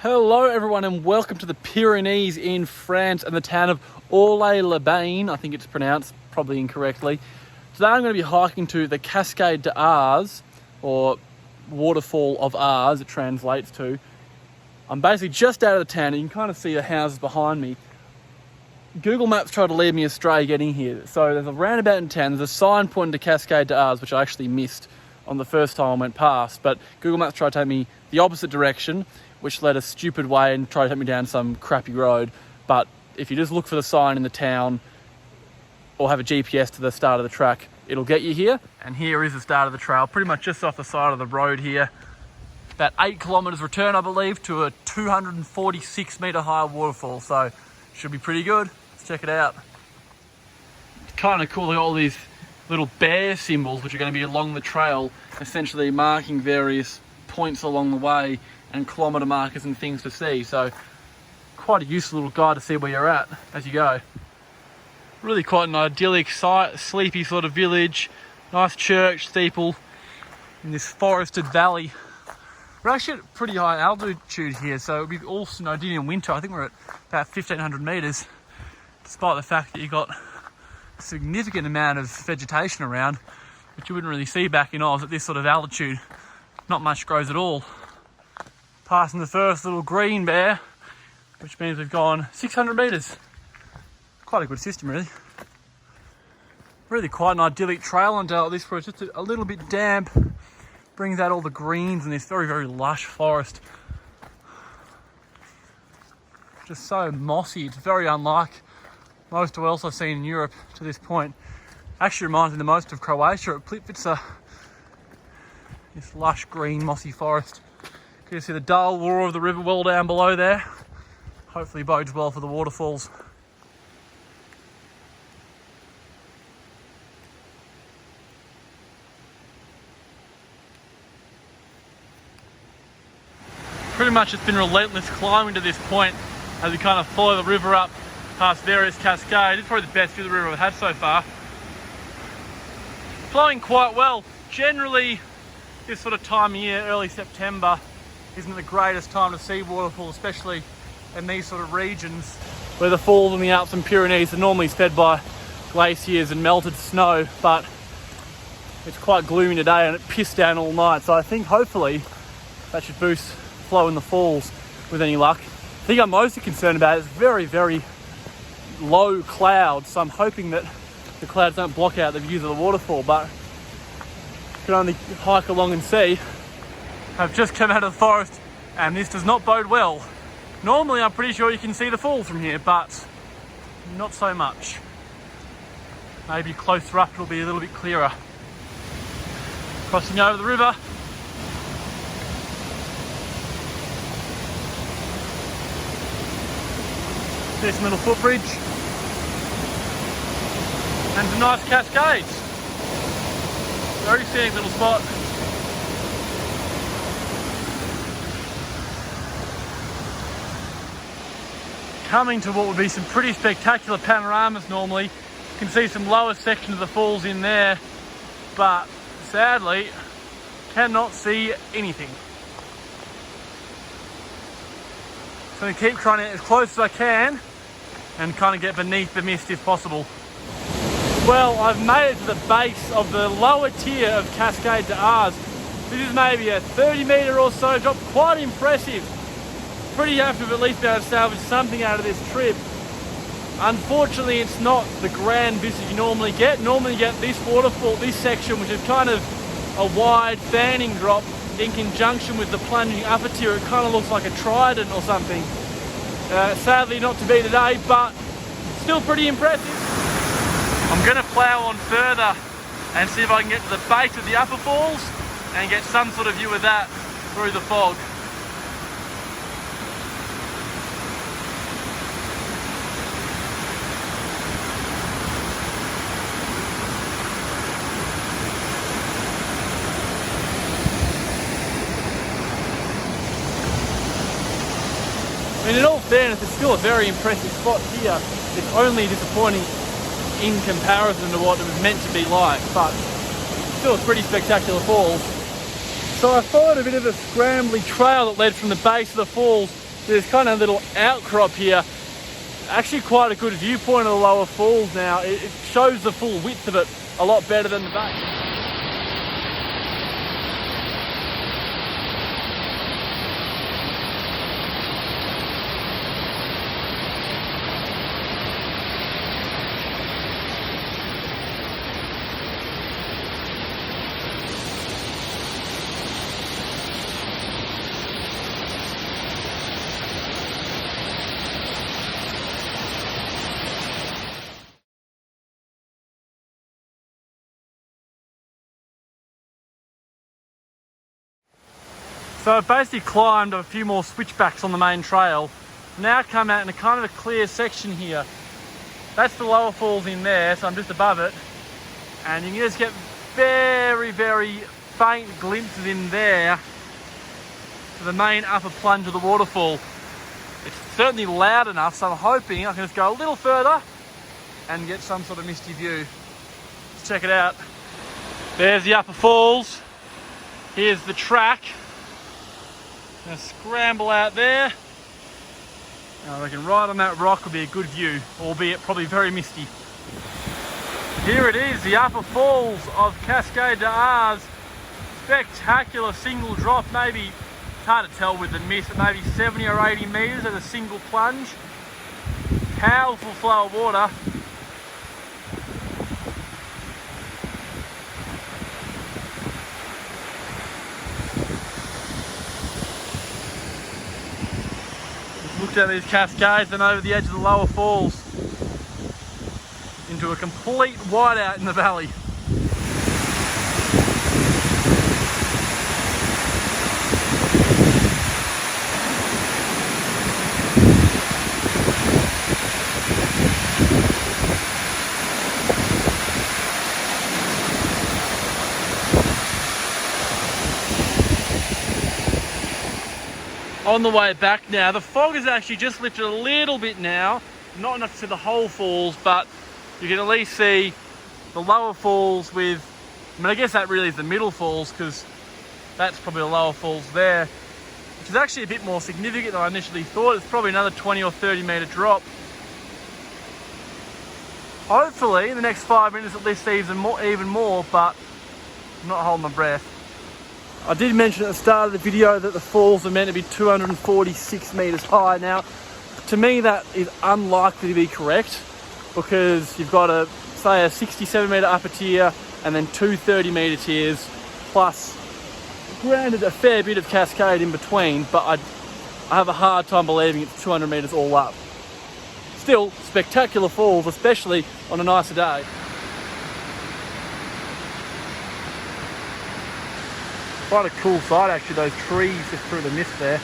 Hello everyone and welcome to the Pyrenees in France and the town of Orly-les-Bains, I think it's pronounced probably incorrectly. Today I'm going to be hiking to the Cascade de Ars, or waterfall of Ars it translates to. I'm basically just out of the town and you can kind of see the houses behind me. Google Maps tried to lead me astray getting here. So there's a roundabout in town, there's a sign pointing to Cascade de Ars, which I actually missed on the first time I went past, but Google Maps tried to take me the opposite direction, which led a stupid way and tried to take me down some crappy road. But if you just look for the sign in the town or have a GPS to the start of the track, it'll get you here. And here is the start of the trail, pretty much just off the side of the road here. About 8 kilometers return, I believe, to a 246 meter high waterfall. So should be pretty good. Let's check it out. It's kind of cool, they got all these little bear symbols, which are going to be along the trail, essentially marking various points along the way and kilometre markers and things to see. So quite a useful little guide to see where you're at as you go. Really quite an idyllic, sleepy sort of village, nice church steeple in this forested valley. We're actually at pretty high altitude here, so it'll be all snowed in winter. I think we're at about 1,500 metres, despite the fact that you've got a significant amount of vegetation around, which you wouldn't really see back in Oz at this sort of altitude. Not much grows at all. Passing the first little green bear, which means we've gone 600 metres. Quite a good system, really. Really quite an idyllic trail on this where it's just a little bit damp. Brings out all the greens in this very, very lush forest. Just so mossy. It's very unlike most of what else I've seen in Europe to this point. Actually reminds me the most of Croatia at Plitvice. This lush green mossy forest. You can see the dull roar of the river well down below there. Hopefully bodes well for the waterfalls. Pretty much it's been relentless climbing to this point as we kind of follow the river up past various cascades. It's probably the best view of the river I've had so far. Flowing quite well. Generally, this sort of time of year, early September, isn't the greatest time to see waterfalls, especially in these sort of regions where the falls in the Alps and Pyrenees are normally fed by glaciers and melted snow, but it's quite gloomy today and it pissed down all night, so I think hopefully that should boost flow in the falls with any luck. The thing I'm mostly concerned about is very, very low clouds, so I'm hoping that the clouds don't block out the views of the waterfall, but you can only hike along and see. I've just come out of the forest and this does not bode well. Normally I'm pretty sure you can see the falls from here, but not so much. Maybe closer up it'll be a little bit clearer. Crossing over the river. Decent little footbridge. And some nice cascades. Very scenic little spot. Coming to what would be some pretty spectacular panoramas normally. You can see some lower sections of the falls in there, but sadly cannot see anything. So I'm going to keep trying to get as close as I can and kind of get beneath the mist if possible. Well, I've made it to the base of the lower tier of Cascade de Ars. This is maybe a 30 metre or so drop, quite impressive. Pretty happy to at least be able to salvage something out of this trip. Unfortunately, it's not the grand vista you normally get. Normally you get this waterfall, this section, which is kind of a wide fanning drop in conjunction with the plunging upper tier. It kind of looks like a trident or something. Sadly not to be today, but still pretty impressive. I'm going to plough on further and see if I can get to the base of the upper falls and get some sort of view of that through the fog. I mean, in all fairness, it's still a very impressive spot here. It's only disappointing in comparison to what it was meant to be like, but still a pretty spectacular falls. So I followed a bit of a scrambly trail that led from the base of the falls There's kind of a little outcrop here. Actually quite a good viewpoint of the lower falls now. It shows the full width of it a lot better than the base. So I've basically climbed a few more switchbacks on the main trail. Now come out in a kind of a clear section here. That's the lower falls in there, so I'm just above it. And you can just get very, very faint glimpses in there to the main upper plunge of the waterfall. It's certainly loud enough, so I'm hoping I can just go a little further and get some sort of misty view. Let's check it out. There's the upper falls. Here's the track. Gonna scramble out there. I reckon right on that rock will be a good view, albeit probably very misty. Here it is, the upper falls of Cascade de Ars. Spectacular single drop, maybe, it's hard to tell with the mist, but maybe 70 or 80 metres at a single plunge. Powerful flow of water. Looked at these cascades and over the edge of the lower falls into a complete whiteout in the valley. On the way back now, the fog has actually just lifted a little bit now. Not enough to see the whole falls, but you can at least see the lower falls with, I mean, I guess that really is the middle falls, because that's probably the lower falls there, which is actually a bit more significant than I initially thought. It's probably another 20 or 30 metre drop. Hopefully in the next 5 minutes at least see even more, but I'm not holding my breath. I did mention at the start of the video that the falls are meant to be 246 metres high. Now, to me that is unlikely to be correct, because you've got a, say, a 67 metre upper tier and then two 30 metre tiers, plus, granted, a fair bit of cascade in between, but I have a hard time believing it's 200 metres all up. Still, spectacular falls, especially on a nicer day. Quite a cool sight actually, those trees just through the mist there.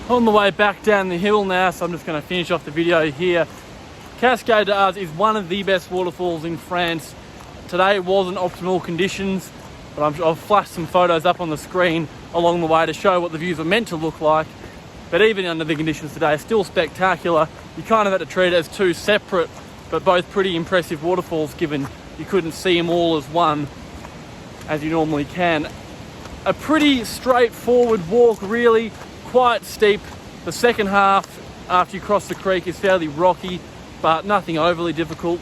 On the way back down the hill now, so I'm just going to finish off the video here. Cascade de Ars is one of the best waterfalls in France. Today it wasn't optimal conditions, but I've flashed some photos up on the screen along the way to show what the views are meant to look like. But even under the conditions today, it's still spectacular. You kind of had to treat it as two separate, but both pretty impressive waterfalls, given you couldn't see them all as one, as you normally can. A pretty straightforward walk, really, quite steep. The second half, after you cross the creek, is fairly rocky, but nothing overly difficult.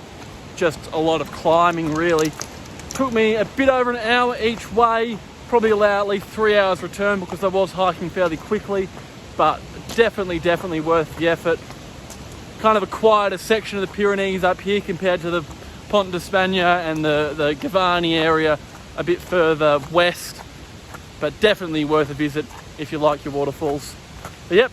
Just a lot of climbing, really. Took me a bit over an hour each way, probably allow at least 3 hours return, because I was hiking fairly quickly, but definitely worth the effort. Kind of a quieter section of the Pyrenees up here compared to the Pont d'Espagne and the Gavarnie area a bit further west, but definitely worth a visit if you like your waterfalls. But yep,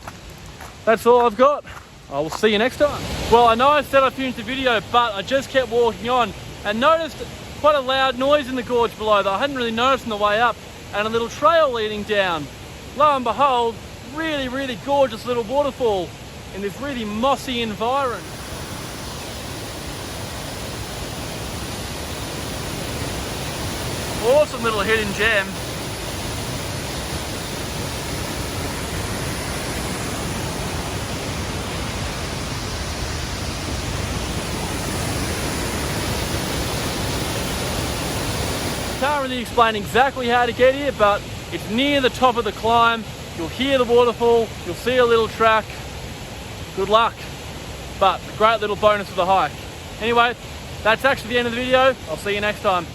that's all I've got. I will see you next time. Well, I know I said I finished the video, but I just kept walking on and noticed quite a loud noise in the gorge below that I hadn't really noticed on the way up, and a little trail leading down. Lo and behold, really gorgeous little waterfall in this really mossy environment. Awesome little hidden gem. Can't really explain exactly how to get here, but It's near the top of the climb. You'll hear the waterfall, you'll see a little track. Good luck, but a great little bonus for the hike. Anyway, that's actually the end of the video. I'll see you next time.